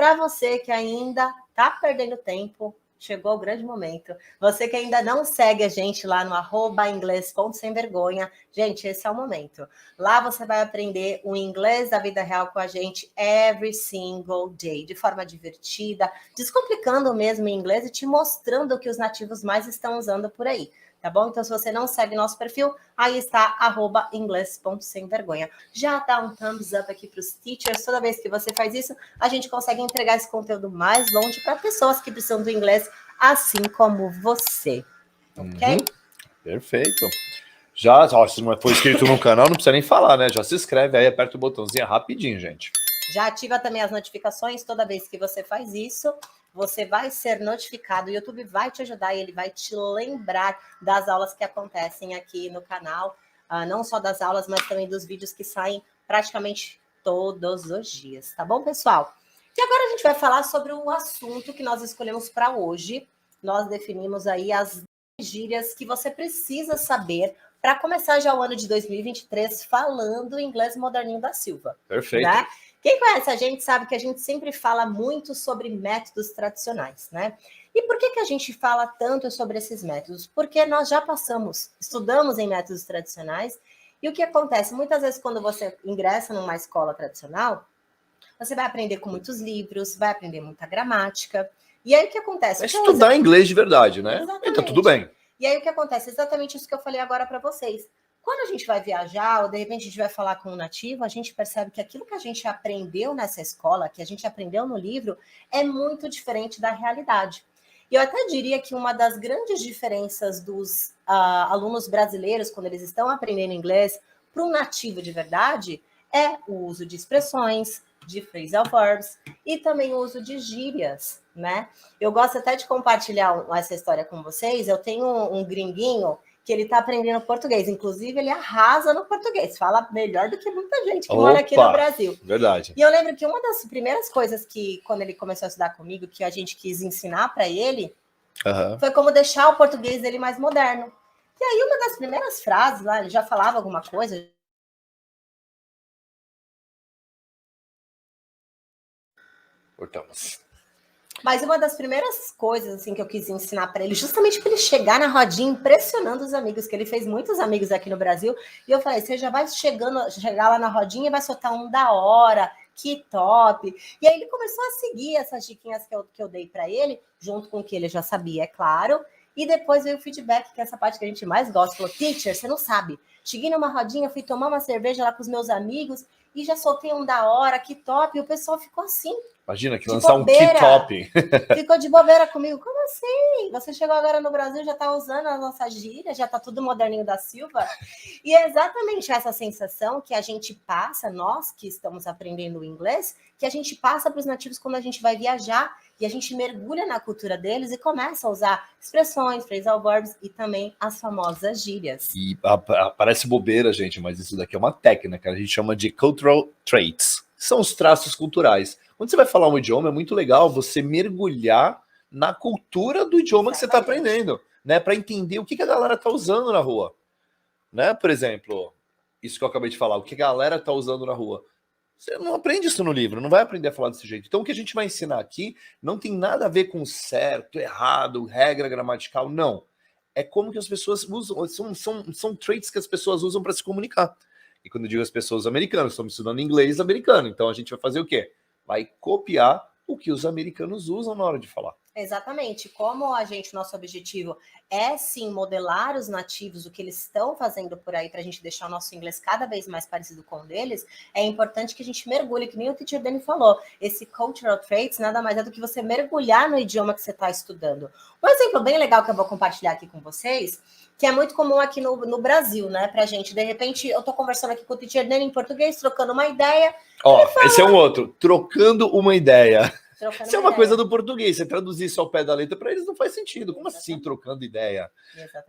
Para você que ainda está perdendo tempo, chegou o grande momento. Você que ainda não segue a gente lá no @inglês.semvergonha, gente, esse é o momento. Lá você vai aprender o inglês da vida real com a gente every single day, de forma divertida, descomplicando mesmo o inglês e te mostrando o que os nativos mais estão usando por aí. Tá bom? Então, se você não segue nosso perfil, aí está, @inglês.semvergonha. Já dá um thumbs up aqui para os teachers. Toda vez que você faz isso, a gente consegue entregar esse conteúdo mais longe para pessoas que precisam do inglês, assim como você. Ok? Perfeito. Já, ó, se não for inscrito no canal, não precisa nem falar, né? Já se inscreve aí, aperta o botãozinho rapidinho, gente. Já ativa também as notificações. Toda vez que você faz isso, você vai ser notificado. O YouTube vai te ajudar e ele vai te lembrar das aulas que acontecem aqui no canal. Não só das aulas, mas também dos vídeos que saem praticamente todos os dias. Tá bom, pessoal? E agora a gente vai falar sobre o assunto que nós escolhemos para hoje. Nós definimos aí as gírias que você precisa saber para começar já o ano de 2023 falando inglês moderninho da Silva. Perfeito. Né? Quem conhece a gente sabe que a gente sempre fala muito sobre métodos tradicionais, né? E por que a gente fala tanto sobre esses métodos? Porque nós já estudamos em métodos tradicionais, e o que acontece? Muitas vezes, quando você ingressa numa escola tradicional, você vai aprender com muitos livros, vai aprender muita gramática, e aí o que acontece? É estudar inglês de verdade, né? Exatamente. E tá tudo bem. E aí o que acontece? Exatamente isso que eu falei agora para vocês. Quando a gente vai viajar, ou de repente a gente vai falar com um nativo, a gente percebe que aquilo que a gente aprendeu nessa escola, que a gente aprendeu no livro, é muito diferente da realidade. E eu até diria que uma das grandes diferenças dos alunos brasileiros, quando eles estão aprendendo inglês, para um nativo de verdade, é o uso de expressões, de phrasal verbs e também o uso de gírias, né? Eu gosto até de compartilhar essa história com vocês. Eu tenho um gringuinho que ele está aprendendo português. Inclusive, ele arrasa no português. Fala melhor do que muita gente que mora aqui no Brasil. Verdade. E eu lembro que uma das primeiras coisas que, quando ele começou a estudar comigo, que a gente quis ensinar para ele, foi como deixar o português dele mais moderno. E aí, uma das primeiras frases lá, ele já falava alguma coisa. Cortamos. Mas uma das primeiras coisas assim que eu quis ensinar para ele, justamente para ele chegar na rodinha impressionando os amigos, que ele fez muitos amigos aqui no Brasil, e eu falei, você já vai chegar lá na rodinha e vai soltar um da hora, que top. E aí ele começou a seguir essas diquinhas que eu dei para ele, junto com o que ele já sabia, é claro, e depois veio o feedback, que é essa parte que a gente mais gosta, falou, teacher, você não sabe, cheguei numa rodinha, fui tomar uma cerveja lá com os meus amigos, e já soltei um da hora, que top, e o pessoal ficou assim. Imagina que lançar bobeira, um que top. Ficou de bobeira comigo. Como assim? Você chegou agora no Brasil, já está usando a nossa gíria, já está tudo moderninho da Silva. E é exatamente essa sensação que a gente passa, nós que estamos aprendendo o inglês, que a gente passa para os nativos quando a gente vai viajar e a gente mergulha na cultura deles e começa a usar expressões, phrasal verbs e também as famosas gírias. E parece bobeira, gente, mas isso daqui é uma técnica, a gente chama de cultural traits. São os traços culturais. Quando você vai falar um idioma, é muito legal você mergulhar na cultura do idioma que você está aprendendo, né? Para entender o que a galera está usando na rua. Né? Por exemplo, isso que eu acabei de falar, o que a galera está usando na rua. Você não aprende isso no livro, não vai aprender a falar desse jeito. Então, o que a gente vai ensinar aqui não tem nada a ver com certo, errado, regra gramatical, não. É como que as pessoas usam, são traits que as pessoas usam para se comunicar. E quando eu digo as pessoas americanas, estamos estudando inglês americano, então a gente vai fazer o quê? Vai copiar o que os americanos usam na hora de falar. Exatamente. Como nosso objetivo é sim modelar os nativos, o que eles estão fazendo por aí, para a gente deixar o nosso inglês cada vez mais parecido com o deles, é importante que a gente mergulhe, que nem o teacher Dani falou, esse cultural traits nada mais é do que você mergulhar no idioma que você está estudando. Um exemplo bem legal que eu vou compartilhar aqui com vocês, que é muito comum aqui no Brasil, né, pra gente. De repente, eu tô conversando aqui com o teacher Dani em português, trocando uma ideia. Esse é um outro, trocando uma ideia. Isso é uma coisa do português. Você traduzir isso ao pé da letra, para eles não faz sentido. Como assim, trocando ideia?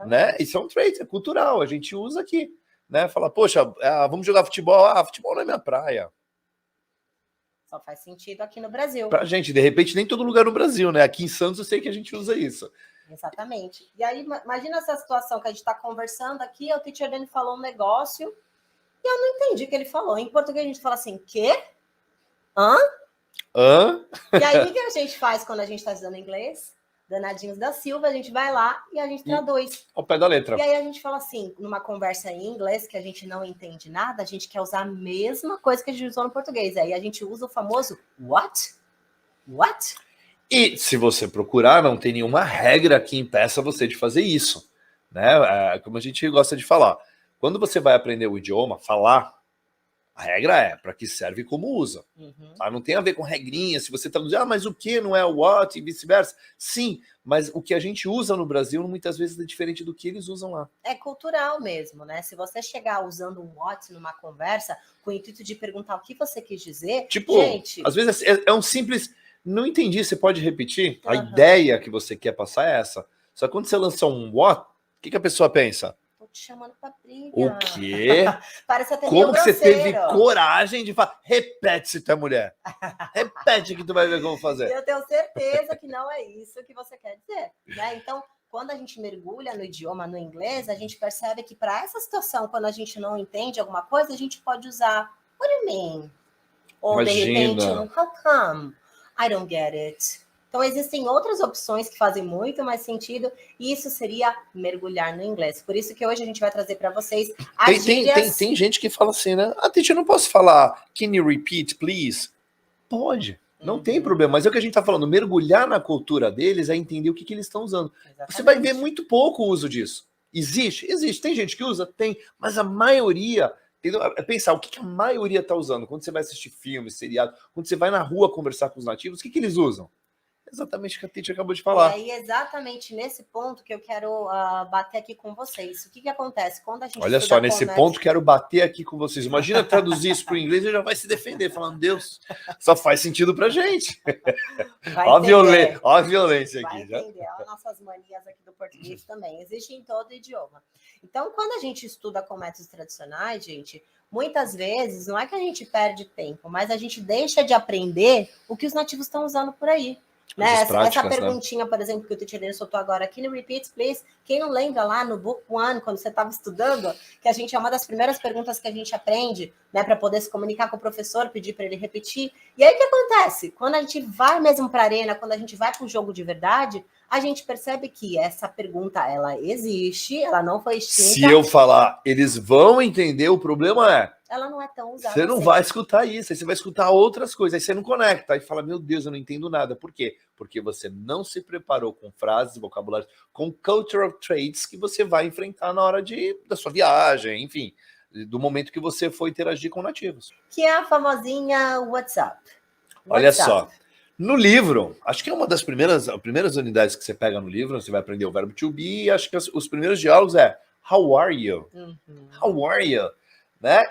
Né? Isso é um trait, é cultural. A gente usa aqui. Né? Fala, poxa, vamos jogar futebol. Futebol não é minha praia. Só faz sentido aqui no Brasil. Pra gente, de repente, nem todo lugar no Brasil, né? Aqui em Santos eu sei que a gente usa isso. Exatamente. E aí, imagina essa situação que a gente está conversando aqui, o teacher Dani falou um negócio e eu não entendi o que ele falou. Em português a gente fala assim, quê? Hã? Hã? E aí, o que a gente faz quando a gente está estudando inglês? Danadinhos da Silva, a gente vai lá e a gente traduz. Ao pé da letra. E aí a gente fala assim, numa conversa em inglês que a gente não entende nada, a gente quer usar a mesma coisa que a gente usou no português. Aí a gente usa o famoso what? What? E se você procurar, não tem nenhuma regra que impeça você de fazer isso, né? Como a gente gosta de falar. Quando você vai aprender o idioma, falar, a regra é para que serve e como usa. Tá? Não tem a ver com regrinha, se você traduzir, mas o que não é o what e vice-versa. Sim, mas o que a gente usa no Brasil muitas vezes é diferente do que eles usam lá. É cultural mesmo, né? Se você chegar usando um what numa conversa com o intuito de perguntar o que você quis dizer, tipo, gente... às vezes é um simples... Não entendi, você pode repetir? A ideia que você quer passar é essa. Só que quando você lança um what, o que a pessoa pensa? Tô te chamando pra briga. O quê? Parece até Como meio que você teve grosseiro. coragem de falar? Repete se tu é mulher. Repete que tu vai ver como fazer. Eu tenho certeza que não é isso que você quer dizer, né? Então, quando a gente mergulha no idioma, no inglês, a gente percebe que para essa situação, quando a gente não entende alguma coisa, a gente pode usar what do you mean? Ou de repente, Imagina. how come? I don't get it. Então, existem outras opções que fazem muito mais sentido, e isso seria mergulhar no inglês. Por isso que hoje a gente vai trazer para vocês as gírias... Tem gente que fala assim, né? Ah, teacher, eu não posso falar can you repeat, please? Pode, não tem problema. Mas é o que a gente tá falando, mergulhar na cultura deles é entender o que eles estão usando. Exatamente. Você vai ver muito pouco o uso disso. Existe? Existe. Tem gente que usa? Tem. Mas a maioria... Entendeu? É pensar o que a maioria está usando. Quando você vai assistir filmes, seriado, quando você vai na rua conversar com os nativos, o que eles usam? Exatamente o que a Titi acabou de falar. E aí, exatamente nesse ponto que eu quero bater aqui com vocês. O que acontece quando a gente... Olha só, nesse ponto quero bater aqui com vocês. Imagina traduzir isso para o inglês e já vai se defender, falando, Deus, só faz sentido para gente. Olha a violência aqui. Vai entender. Olha as nossas manias aqui do português também. Existe em todo idioma. Então, quando a gente estuda com métodos tradicionais, gente, muitas vezes não é que a gente perde tempo, mas a gente deixa de aprender o que os nativos estão usando por aí. Né? Essa perguntinha, por exemplo, que o Titi soltou agora, can you repeat, please? Quem não lembra lá no Book One, quando você estava estudando, que a gente é uma das primeiras perguntas que a gente aprende, né, para poder se comunicar com o professor, pedir para ele repetir. E aí o que acontece? Quando a gente vai mesmo para a arena, quando a gente vai para o jogo de verdade, a gente percebe que essa pergunta, ela existe, ela não foi extinta. Se eu falar, eles vão entender, o problema é... Ela não é tão usada. Você não vai escutar isso, aí você vai escutar outras coisas, aí você não conecta, aí fala, meu Deus, eu não entendo nada. Por quê? Porque você não se preparou com frases, vocabulário, com cultural traits que você vai enfrentar na hora da sua viagem, enfim, do momento que você for interagir com nativos. Que é a famosinha WhatsApp. Olha só, no livro, acho que é uma das primeiras unidades que você pega no livro, você vai aprender o verbo to be, e acho que os primeiros diálogos é how are you? How are you? Né?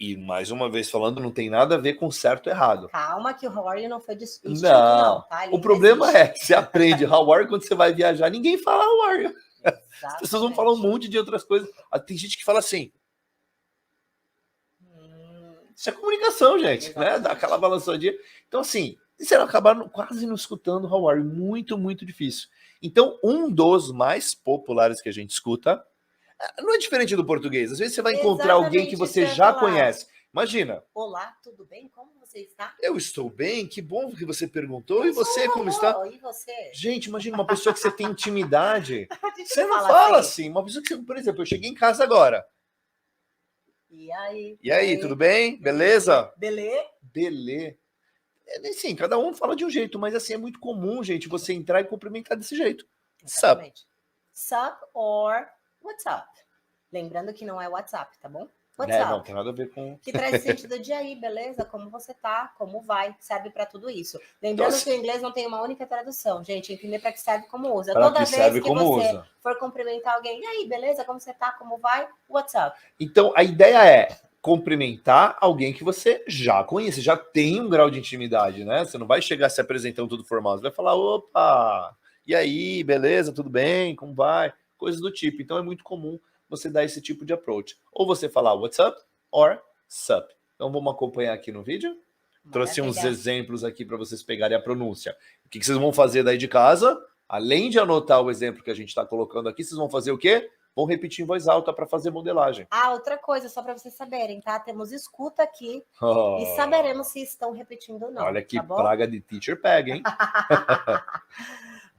E, mais uma vez falando, não tem nada a ver com certo e errado. Calma que o how are you não foi distinto, não. Tá? O problema é que você aprende how are you quando você vai viajar, ninguém fala how are you. Exatamente. As pessoas vão falar um monte de outras coisas. Tem gente que fala assim. Isso é comunicação, gente. Né? Dá aquela balançadinha. Então, assim, você vai acabar quase não escutando how are you. Muito, muito difícil. Então, um dos mais populares que a gente escuta não é diferente do português. Às vezes você vai encontrar alguém que você já conhece. Imagina. Olá, tudo bem? Como você está? Eu estou bem, que bom que você perguntou. E você, como está? E você? Gente, imagina uma pessoa que você tem intimidade. Você não fala assim. Uma pessoa que você, por exemplo, eu cheguei em casa agora. E aí? E aí, tudo bem? Beleza? Belê? Belê. Sim, cada um fala de um jeito, mas assim, é muito comum, gente, você entrar e cumprimentar desse jeito. Exatamente. Sup or what's up? Lembrando que não é WhatsApp, tá bom? What's up? Não tem nada a ver com... Que traz sentido de aí, beleza? Como você tá, como vai, serve para tudo isso. Lembrando que o inglês não tem uma única tradução, gente. Entender para que serve, como usa. Toda vez que você for cumprimentar alguém, e aí, beleza? Como você tá, como vai? What's up? Então, a ideia é cumprimentar alguém que você já conhece, já tem um grau de intimidade, né? Você não vai chegar se apresentando tudo formal, você vai falar, opa, e aí, beleza, tudo bem, como vai? Coisas do tipo. Então, é muito comum você dar esse tipo de approach. Ou você falar what's up, or sup. Então, vamos acompanhar aqui no vídeo. Trouxe uns exemplos aqui para vocês pegarem a pronúncia. O que vocês vão fazer daí de casa? Além de anotar o exemplo que a gente está colocando aqui, vocês vão fazer o quê? vão repetir em voz alta para fazer modelagem. Ah, outra coisa, só para vocês saberem, tá? Temos escuta aqui Oh, e saberemos se estão repetindo ou não. olha que tá bom? praga de teacher pega, hein?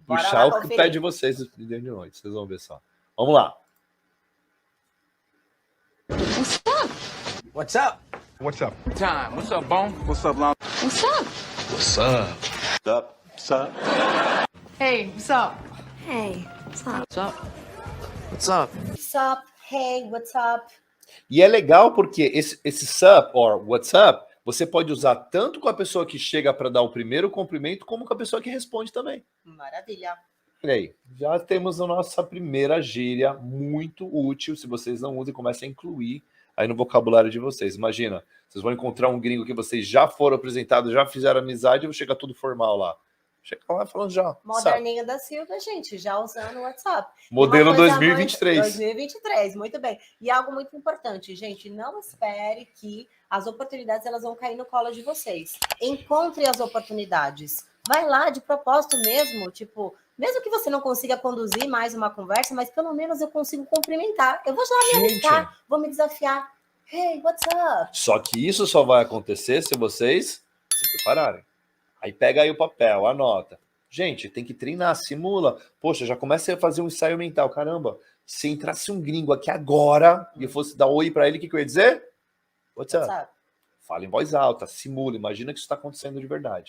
Bora Puxar lá o conferir. pé de vocês de noite, vocês vão ver só. Vamos lá. What's up? What's up? Time. What's up, Bone? What's up, Long? What's up? What's up? What's up? Hey, what's up? Hey, what's up? What's up? What's up? What's up? Hey, what's up? E é legal porque esse sup or what's up, você pode usar tanto com a pessoa que chega para dar o primeiro cumprimento, como com a pessoa que responde também. Maravilha. Olha aí, já temos a nossa primeira gíria muito útil. Se vocês não usam, comece a incluir aí no vocabulário de vocês. Imagina, vocês vão encontrar um gringo que vocês já foram apresentados, já fizeram amizade, e vai chegar tudo formal lá. Chega lá falando já. Moderninha da Silva, gente, já usando o WhatsApp. Modelo Uma coisa 2023. 2023, muito bem. E algo muito importante, gente, não espere que as oportunidades elas vão cair no colo de vocês. Encontre as oportunidades. Vai lá de propósito mesmo, tipo, mesmo que você não consiga conduzir mais uma conversa, mas pelo menos eu consigo cumprimentar. Eu vou já me Gente. arriscar, vou me desafiar. Hey, what's up? Só que isso só vai acontecer se vocês se prepararem. Aí pega aí o papel, anota. Gente, tem que treinar, simula. Poxa, já começa a fazer um ensaio mental. Caramba, se entrasse um gringo aqui agora e eu fosse dar oi pra ele, o que eu ia dizer? What's up? What's up? Fala em voz alta, simula, imagina que isso está acontecendo de verdade.